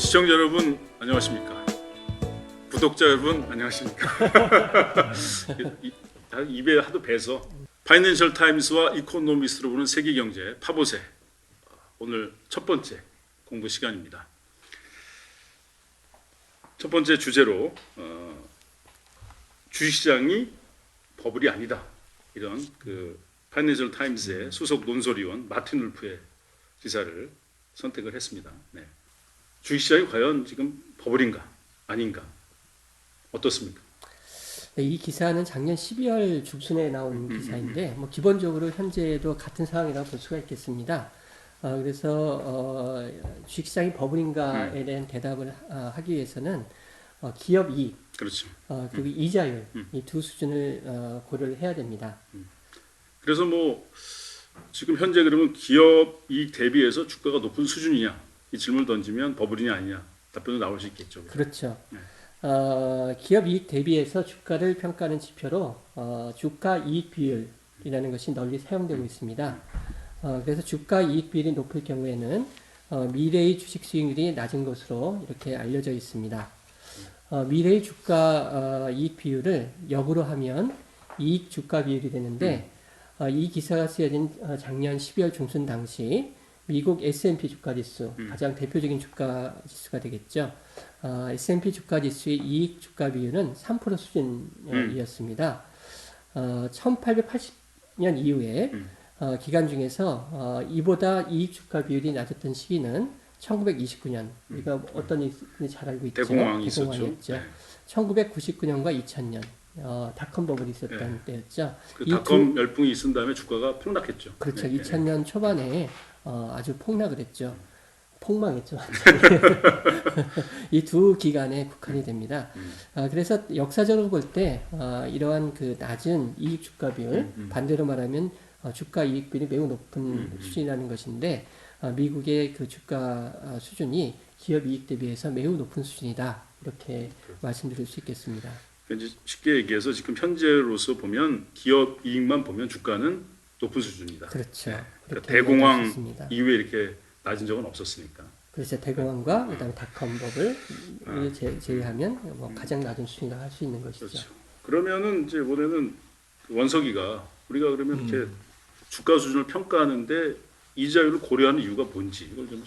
시청자 여러분 안녕하십니까? 구독자 여러분 안녕하십니까? 입에 하도 배서 파이낸셜 타임스와 이코노미스트로 보는 세계 경제 파보세 오늘 첫 번째 공부 시간입니다. 첫 번째 주제로 주식시장이 버블이 아니다 이런 그 파이낸셜 타임스의 수석 논설위원 마틴 울프의 기사를 선택을 했습니다. 네. 주식시장이 과연 지금 버블인가 아닌가 어떻습니까? 네, 이 기사는 작년 12월 중순에 나온 기사인데 기본적으로 현재도 같은 상황이라고 볼 수가 있겠습니다. 그래서 주식시장이 버블인가에 대한 대답을 하기 위해서는 기업 이익, 그렇죠. 그리고 이자율 이 두 수준을 고려를 해야 됩니다. 그래서 뭐 지금 현재 그러면 기업 이익 대비해서 주가가 높은 수준이냐 이 질문을 던지면 버블이냐 아니냐 답변도 나올 수 있겠죠. 그렇죠. 네. 기업 이익 대비해서 주가를 평가하는 지표로 주가 이익 비율이라는 것이 널리 사용되고 있습니다. 그래서 주가 이익 비율이 높을 경우에는 미래의 주식 수익률이 낮은 것으로 이렇게 알려져 있습니다. 미래의 주가 이익 비율을 역으로 하면 이익 주가 비율이 되는데 이 기사가 쓰여진 작년 12월 중순 당시 미국 S&P 주가 지수, 가장 대표적인 주가 지수가 되겠죠. S&P 주가 지수의 이익 주가 비율은 3% 수준이었습니다. 1880년 이후에 기간 중에서 이보다 이익 주가 비율이 낮았던 시기는 1929년, 우리가 어떤 일이 잘 알고 있죠. 대공황이었죠. 네. 1999년과 2000년. 닷컴 버블이 있었던 때였죠. 그 닷컴 열풍이 있은 다음에 주가가 폭락했죠. 그렇죠. 네. 2000년 초반에 아주 폭락을 했죠. 폭망했죠. 이 두 기간에 국한이 됩니다. 그래서 역사적으로 볼 때 이러한 그 낮은 이익 주가 비율, 반대로 말하면 주가 이익 비율이 매우 높은 수준이라는 것인데 미국의 그 주가 수준이 기업 이익 대비해서 매우 높은 수준이다. 이렇게 말씀드릴 수 있겠습니다. 이제 쉽게 얘기해서 지금 현재로서 보면 기업 이익만 보면 주가는 높은 수준이다. 그렇죠. 네. 그러니까 대공황 이후에 이렇게 낮은 적은 없었으니까. 그래서 대공황과 그다음에 닷컴 버블을 제외하면 뭐 가장 낮은 수준이라 할 수 있는 것이죠. 그렇죠. 그러면은 이제 이번에는 원석이가 우리가 그러면 이렇게 주가 수준을 평가하는데 이자율을 고려하는 이유가 뭔지 이걸 좀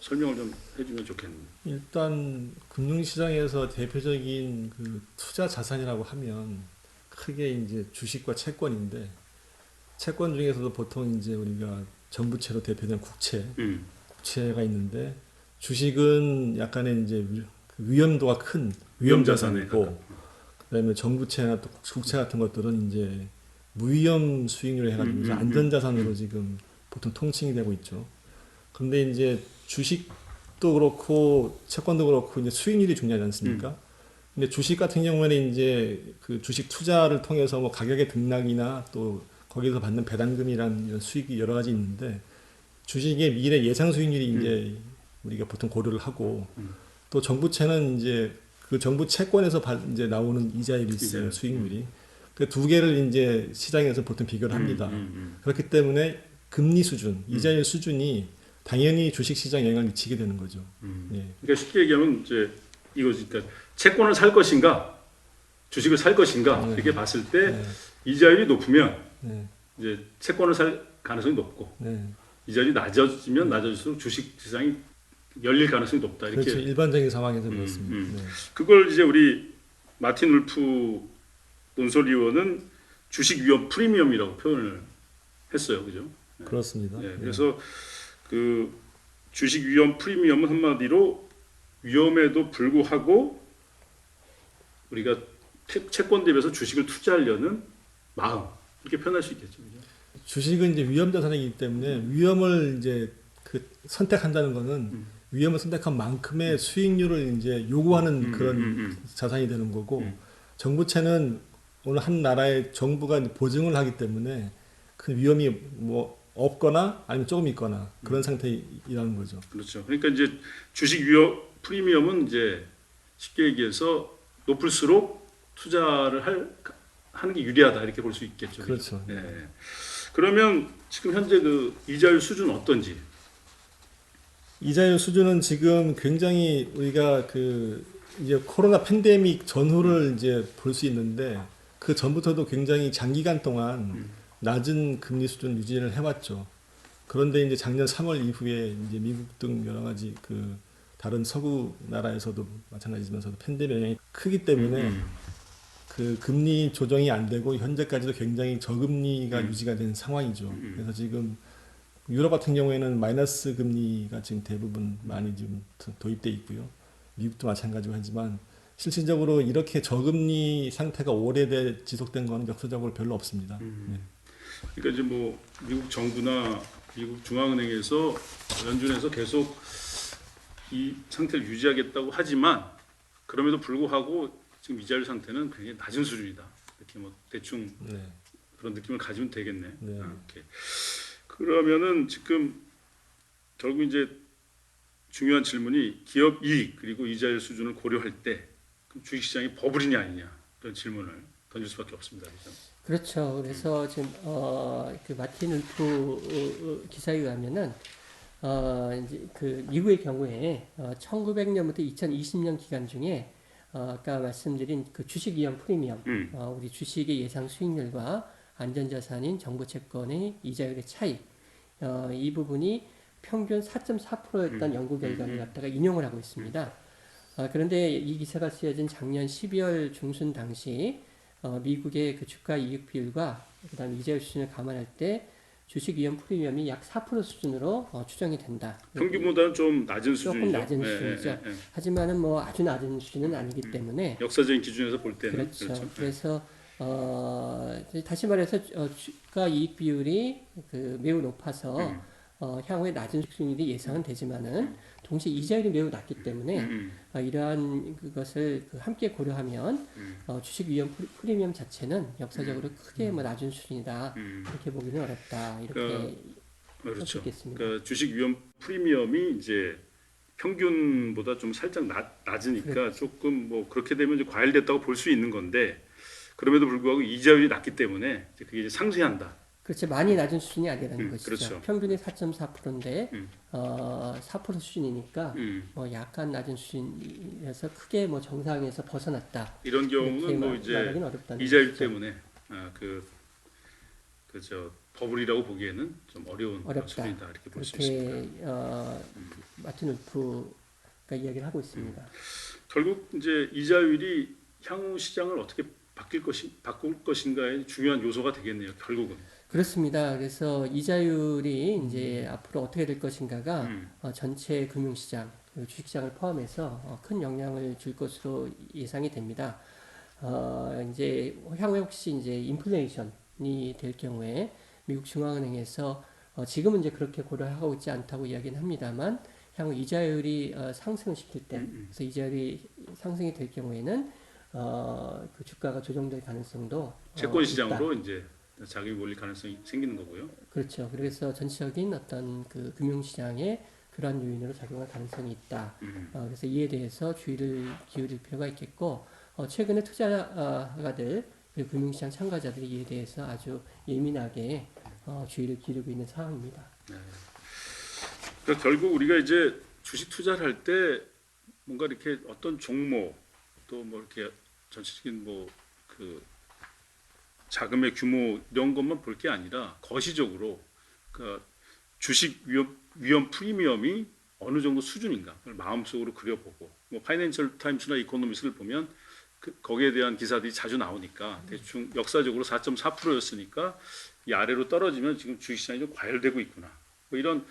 설명을 좀 해주면 좋겠는데. 일단 금융시장에서 대표적인 그 투자 자산이라고 하면 크게 이제 주식과 채권인데 채권 중에서도 보통 이제 우리가 정부채로 대표되는 국채가 있는데 주식은 약간의 이제 위험도가 큰 위험 자산이고 그다음에 정부채나 또 국채 같은 것들은 이제 무위험 수익률을 해가지고 안전 자산으로 지금 보통 통칭이 되고 있죠. 그런데 이제 주식도 그렇고 채권도 그렇고 이제 수익률이 중요하지 않습니까? 근데 주식 같은 경우에는 이제 그 주식 투자를 통해서 뭐 가격의 등락이나 또 거기서 받는 배당금이란 이런 수익이 여러 가지 있는데 주식의 미래 예상 수익률이 이제 우리가 보통 고려를 하고 또 정부채는 이제 그 정부 채권에서 이제 나오는 이자율이 있어요. 수익률이. 그 두 개를 이제 시장에서 보통 비교를 합니다. 그렇기 때문에 금리 수준, 이자율 수준이 당연히 주식시장에 영향을 미치게 되는 거죠. 예. 그러니까 쉽게 얘기하면 이제 이거지. 그러니까 채권을 살 것인가, 주식을 살 것인가 이렇게 봤을 때 이자율이 높으면 이제 채권을 살 가능성이 높고 이자율이 낮아지면 낮아질수록 주식시장이 열릴 가능성이 높다. 이렇게 그렇죠. 일반적인 상황에서 그렇습니다. 네. 그걸 이제 우리 마틴 울프 논설위원은 주식 위험 프리미엄이라고 표현을 했어요, 그죠? 네. 그렇습니다. 네. 그래서 그 주식 위험 프리미엄은 한마디로 위험에도 불구하고 우리가 채권 대비해서 주식을 투자하려는 마음 이렇게 표현할 수 있겠죠. 그죠? 주식은 이제 위험 자산이기 때문에 위험을 이제 그 선택한다는 것은 위험을 선택한 만큼의 수익률을 이제 요구하는 그런 자산이 되는 거고 정부채는 오늘 한 나라의 정부가 보증을 하기 때문에 그 위험이 뭐 없거나 아니면 조금 있거나 그런 상태이라는 거죠. 그렇죠. 그러니까 이제 주식 위험 프리미엄은 이제 쉽게 얘기해서 높을수록 투자를 하는 게 유리하다 이렇게 볼 수 있겠죠. 그렇죠. 네. 그러면 지금 현재 그 이자율 수준 어떤지 이자율 수준은 지금 굉장히 우리가 그 이제 코로나 팬데믹 전후를 이제 볼 수 있는데 그 전부터도 굉장히 장기간 동안 낮은 금리 수준 유지를 해왔죠. 그런데 이제 작년 3월 이후에 이제 미국 등 여러 가지 그 다른 서구 나라에서도 마찬가지지만서도 팬데믹 영향이 크기 때문에 그 금리 조정이 안 되고 현재까지도 굉장히 저금리가 유지가 된 상황이죠. 그래서 지금 유럽 같은 경우에는 마이너스 금리가 지금 대부분 많이 지금 도입돼 있고요. 미국도 마찬가지고 하지만 실질적으로 이렇게 저금리 상태가 오래돼 지속된 건 역사적으로 별로 없습니다. 네. 그러니까 이제 뭐 미국 정부나 미국 중앙은행에서 연준에서 계속 이 상태를 유지하겠다고 하지만 그럼에도 불구하고 지금 이자율 상태는 굉장히 낮은 수준이다. 이렇게 뭐 대충 네. 그런 느낌을 가지면 되겠네. 네. 오케이. 그러면은 지금 결국 이제 중요한 질문이 기업 이익 그리고 이자율 수준을 고려할 때 그럼 주식시장이 버블이냐 아니냐 이런 질문을 던질 수밖에 없습니다. 그렇죠? 그렇죠. 그래서 지금 그 마틴 울프 기사에 의하면은 이제 그 미국의 경우에 1900년부터 2020년 기간 중에 아까 말씀드린 그 주식 위험 프리미엄, 우리 주식의 예상 수익률과 안전자산인 정부채권의 이자율의 차이, 이 부분이 평균 4.4%였던 연구 결과를 갖다가 인용을 하고 있습니다. 그런데 이 기사가 쓰여진 작년 12월 중순 당시 미국의 그 주가 이익 비율과 그다음 이자율 수준을 감안할 때 주식 위험 프리미엄이 약 4% 수준으로 추정이 된다. 평균보다는 좀 낮은 수준이죠. 조금 낮은 수준이죠. 하지만은 뭐 아주 낮은 수준은 아니기 때문에 역사적인 기준에서 볼 때는 그렇죠. 그래서 다시 말해서 주가 이익 비율이 그 매우 높아서 향후에 낮은 수익률이 예상은 되지만은 동시에 이자율이 매우 낮기 때문에 이러한 그것을 함께 고려하면 주식 위험 프리미엄 자체는 역사적으로 크게 뭐 낮은 수준이다 이렇게 보기는 어렵다 이렇게 할 수 있겠습니다. 그러니까 주식 위험 프리미엄이 이제 평균보다 좀 살짝 낮으니까 그렇죠. 조금 뭐 그렇게 되면 이제 과열됐다고 볼 수 있는 건데 그럼에도 불구하고 이자율이 낮기 때문에 이제 그게 이제 상쇄한다. 그렇죠. 많이 낮은 수준이 아니라는 것이죠. 그렇죠. 평균이 4.4%인데 4% 수준이니까 뭐 약간 낮은 수준이라서 크게 뭐 정상에서 벗어났다. 이런 경우는 뭐 이제 말하기는 어렵다는 이자율 것이죠. 때문에 그저 버블이라고 보기에는 좀 어려운 어렵다. 수준이다 이렇게 볼 수 있습니다. 그렇게 마틴 울프가 이야기를 하고 있습니다. 결국 이제 이자율이 향후 시장을 어떻게 바꿀 것인가의 중요한 요소가 되겠네요. 결국은. 그렇습니다. 그래서 이자율이 이제 앞으로 어떻게 될 것인가가 전체 금융시장, 그리고 주식시장을 포함해서 큰 영향을 줄 것으로 예상이 됩니다. 이제 향후에 혹시 이제 인플레이션이 될 경우에 미국 중앙은행에서 지금은 이제 그렇게 고려하고 있지 않다고 이야기는 합니다만 향후 이자율이 상승을 시킬 때, 그래서 이자율이 상승이 될 경우에는 그 주가가 조정될 가능성도 채권 시장으로 있다. 이제 자기 몰릴 가능성이 생기는 거고요. 그렇죠. 그래서 전체적인 어떤 그 금융시장에 그러한 요인으로 작용할 가능성이 있다. 그래서 이에 대해서 주의를 기울일 필요가 있겠고, 최근에 투자가들 그리고 금융시장 참가자들이 이에 대해서 아주 예민하게 주의를 기울이고 있는 상황입니다. 네. 그러니까 결국 우리가 이제 주식 투자를 할 때 뭔가 이렇게 어떤 종목 또 뭐 이렇게 전체적인 뭐 그 자금의 규모 이런 것만 볼 게 아니라 거시적으로 그 주식 위험 프리미엄이 어느 정도 수준인가 그걸 마음속으로 그려보고 뭐 파이낸셜 타임스나 이코노미스를 보면 거기에 대한 기사들이 자주 나오니까 대충 역사적으로 4.4%였으니까 이 아래로 떨어지면 지금 주식시장이 좀 과열되고 있구나 뭐 이런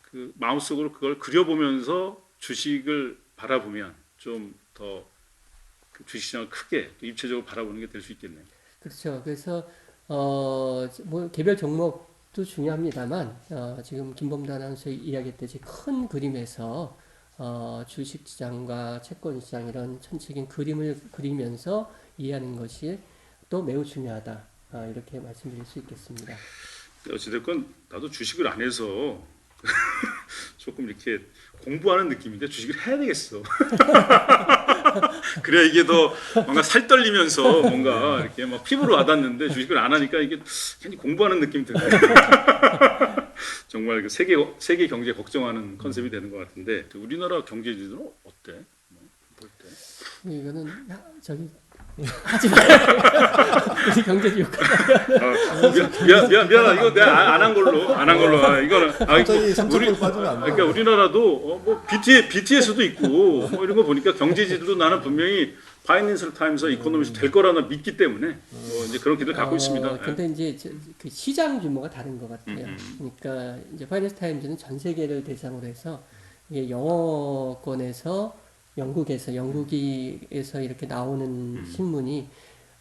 그 마음속으로 그걸 그려보면서 주식을 바라보면 좀 더 주식시장을 크게 또 입체적으로 바라보는 게 될 수 있겠네요. 그렇죠. 그래서 뭐 개별 종목도 중요합니다만 지금 김범도 아나운서 이야기했듯이 큰 그림에서 주식시장과 채권시장 이런 전체적인 그림을 그리면서 이해하는 것이 또 매우 중요하다. 이렇게 말씀드릴 수 있겠습니다. 어찌됐건 나도 주식을 안 해서 조금 이렇게 공부하는 느낌인데 주식을 해야 되겠어. 그래야 이게 더 뭔가 살 떨리면서 뭔가 이렇게 막 피부로 와닿는데 주식을 안 하니까 이게 괜히 공부하는 느낌이 드네. 정말 그 세계 경제 걱정하는 컨셉이 되는 것 같은데 우리나라 경제 지수는 어때? 볼 때? 이거는 저기 하지 마요. 우리 경제 효과. 미안 이거 내가 안 한 걸로 이거는 갑자기 삼천포로 빠지면 안 돼. 그러니까 우리나라도 뭐 BTS도 있고 뭐 이런 거 보니까 경제 지수도 나는 분명히 파이낸셜 타임스 이코노미스트 될 거라는 믿기 때문에 뭐 이제 그런 기대를 갖고 있습니다. 근데 이제 그 시장 규모가 다른 것 같아요. 그러니까 이제 파이낸셜 타임즈는 전 세계를 대상으로 해서 이게 영어권에서 영국에서 이렇게 나오는 신문이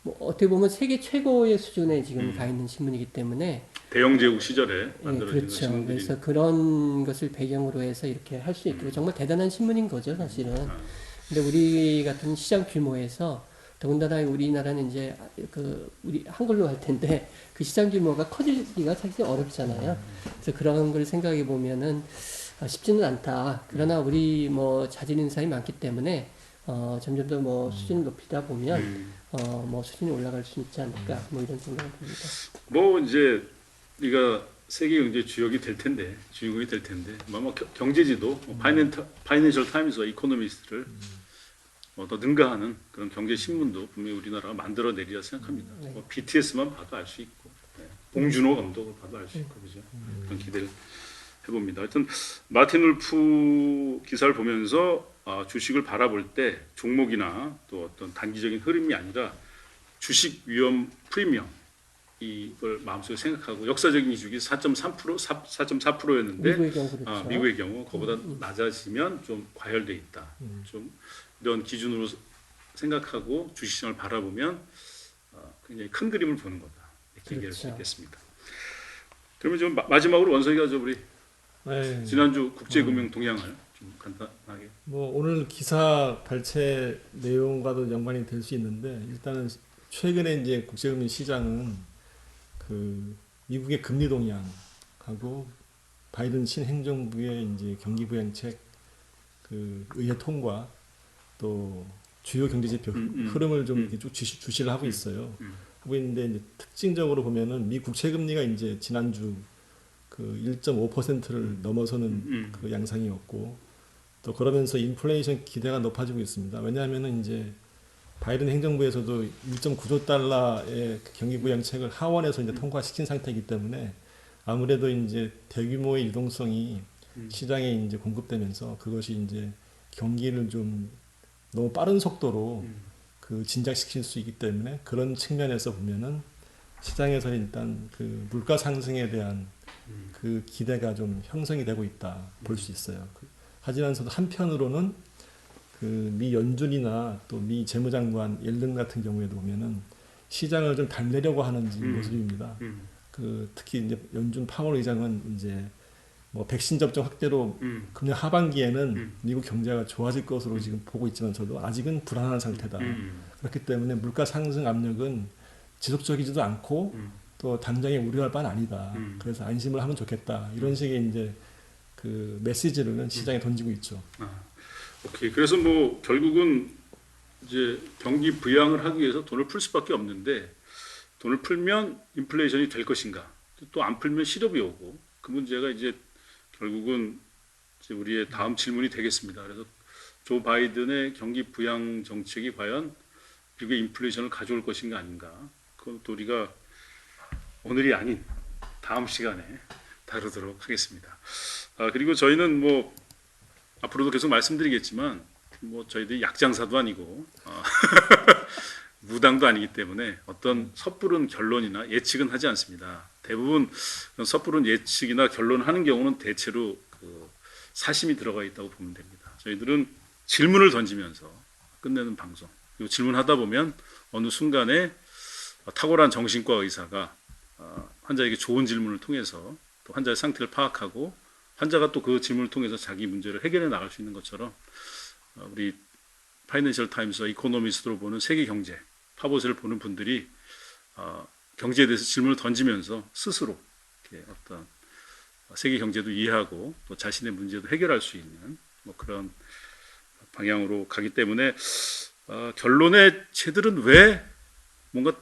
뭐 어떻게 보면 세계 최고의 수준에 지금 가 있는 신문이기 때문에 대영 제국 시절에 만들어진 그렇죠. 신문들이. 그래서 그런 것을 배경으로 해서 이렇게 할 수 있고 정말 대단한 신문인 거죠, 사실은. 근데 우리 같은 시장 규모에서 더군다나 우리나라는 이제 우리 한글로 할 텐데 그 시장 규모가 커지기가 사실 어렵잖아요. 그래서 그런 걸 생각해 보면은 쉽지는 않다. 그러나 우리 뭐 자진 인사이 많기 때문에 점점 더 뭐 수준을 높이다 보면 뭐 수준이 올라갈 수 있지 않을까 뭐 이런 생각을 듭니다. 뭐 이제 우리가 세계 경제 주역이 될 텐데 주인공이 될 텐데 아마 경제지도 파이낸셜 타임스와 이코노미스트를 더 능가하는 그런 경제 신문도 분명히 우리나라가 만들어내리라 생각합니다. 네. 뭐 BTS만 봐도 알 수 있고 봉준호 감독을 봐도 알 수 있고 그죠? 그런 기대를 해봅니다. 하여튼 마틴 울프 기사를 보면서 주식을 바라볼 때 종목이나 또 어떤 단기적인 흐름이 아니라 주식 위험 프리미엄 이걸 마음속에 생각하고 역사적인 이익이 4.4%였는데 미국의 경우 그렇죠. 미국의 경우 그보다 낮아지면 좀 과열돼 있다. 좀 이런 기준으로 생각하고 주식시장을 바라보면 굉장히 큰 그림을 보는 거다. 이렇게 얘기할 수 그렇죠. 있겠습니다. 그러면 좀 마지막으로 원석이가 좀 우리 네. 지난주 국제금융 동향을 좀 간단하게. 뭐 오늘 기사 발췌 내용과도 연관이 될 수 있는데 일단은 최근에 이제 국제금융 시장은 그 미국의 금리 동향하고 바이든 신행정부의 이제 경기 부양책 그 의회 통과 또 주요 경제 지표 흐름을 좀 이렇게 쭉 주시를 하고 있어요. 하고 있는데 이제 특징적으로 보면은 미 국채 금리가 이제 지난주 그 1.5%를 넘어서는 그 양상이었고 또 그러면서 인플레이션 기대가 높아지고 있습니다. 왜냐하면은 이제 바이든 행정부에서도 1.9조 달러의 경기 부양책을 하원에서 이제 통과시킨 상태이기 때문에 아무래도 이제 대규모의 유동성이 시장에 이제 공급되면서 그것이 이제 경기를 좀 너무 빠른 속도로 그 진작시킬 수 있기 때문에 그런 측면에서 보면은 시장에서 일단 그 물가 상승에 대한 그 기대가 좀 형성이 되고 있다 볼 수 있어요. 하지만서도 한편으로는 그 미 연준이나 또 미 재무장관 옐런 같은 경우에도 보면은 시장을 좀 달래려고 하는 모습입니다. 그 특히 이제 연준 파월 의장은 이제 뭐 백신 접종 확대로 금년 하반기에는 미국 경제가 좋아질 것으로 지금 보고 있지만서도 아직은 불안한 상태다. 그렇기 때문에 물가 상승 압력은 지속적이지도 않고 또 당장에 우려할 바는 아니다. 그래서 안심을 하면 좋겠다. 이런 식의 이제 그 메시지를 시장에 던지고 있죠. 오케이. 그래서 뭐 결국은 이제 경기 부양을 하기 위해서 돈을 풀 수밖에 없는데 돈을 풀면 인플레이션이 될 것인가? 또 안 풀면 실업이 오고 그 문제가 이제 결국은 이제 우리의 다음 질문이 되겠습니다. 그래서 조 바이든의 경기 부양 정책이 과연 미국의 인플레이션을 가져올 것인가 아닌가? 그것도 우리가 오늘이 아닌 다음 시간에 다루도록 하겠습니다. 그리고 저희는 뭐 앞으로도 계속 말씀드리겠지만 뭐 저희들이 약장사도 아니고 무당도 아니기 때문에 어떤 섣부른 결론이나 예측은 하지 않습니다. 대부분 섣부른 예측이나 결론하는 경우는 대체로 그 사심이 들어가 있다고 보면 됩니다. 저희들은 질문을 던지면서 끝내는 방송. 그리고 질문하다 보면 어느 순간에 탁월한 정신과 의사가 환자에게 좋은 질문을 통해서 또 환자의 상태를 파악하고 환자가 또 그 질문을 통해서 자기 문제를 해결해 나갈 수 있는 것처럼 우리 파이낸셜 타임스와 이코노미스트로 보는 세계 경제, 파보세를 보는 분들이 경제에 대해서 질문을 던지면서 스스로 이렇게 어떤 세계 경제도 이해하고 또 자신의 문제도 해결할 수 있는 뭐 그런 방향으로 가기 때문에 결론에 쟤들은 왜 뭔가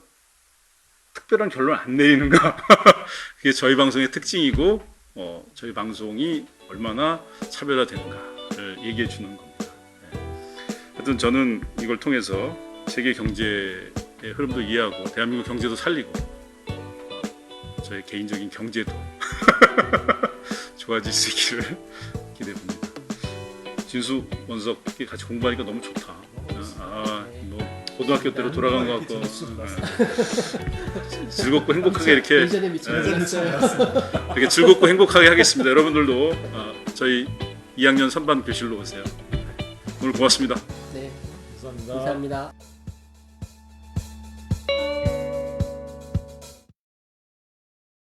특별한 결론 안 내리는가? 그게 저희 방송의 특징이고 저희 방송이 얼마나 차별화되는가를 얘기해 주는 겁니다. 네. 하여튼 저는 이걸 통해서 세계 경제의 흐름도 이해하고 대한민국 경제도 살리고 저의 개인적인 경제도 좋아질 수 있기를 기대해 봅니다. 진수 원석 같이 공부하니까 너무 좋다. 뭐 고등학교 때로 돌아간 것 같고 즐겁고 행복하게 이렇게 예전에 미쳐버렸어요. 이렇게 즐겁고 행복하게 하겠습니다. 여러분들도 저희 2학년 선반 교실로 오세요. 오늘 고맙습니다. 네, 감사합니다. 감사합니다.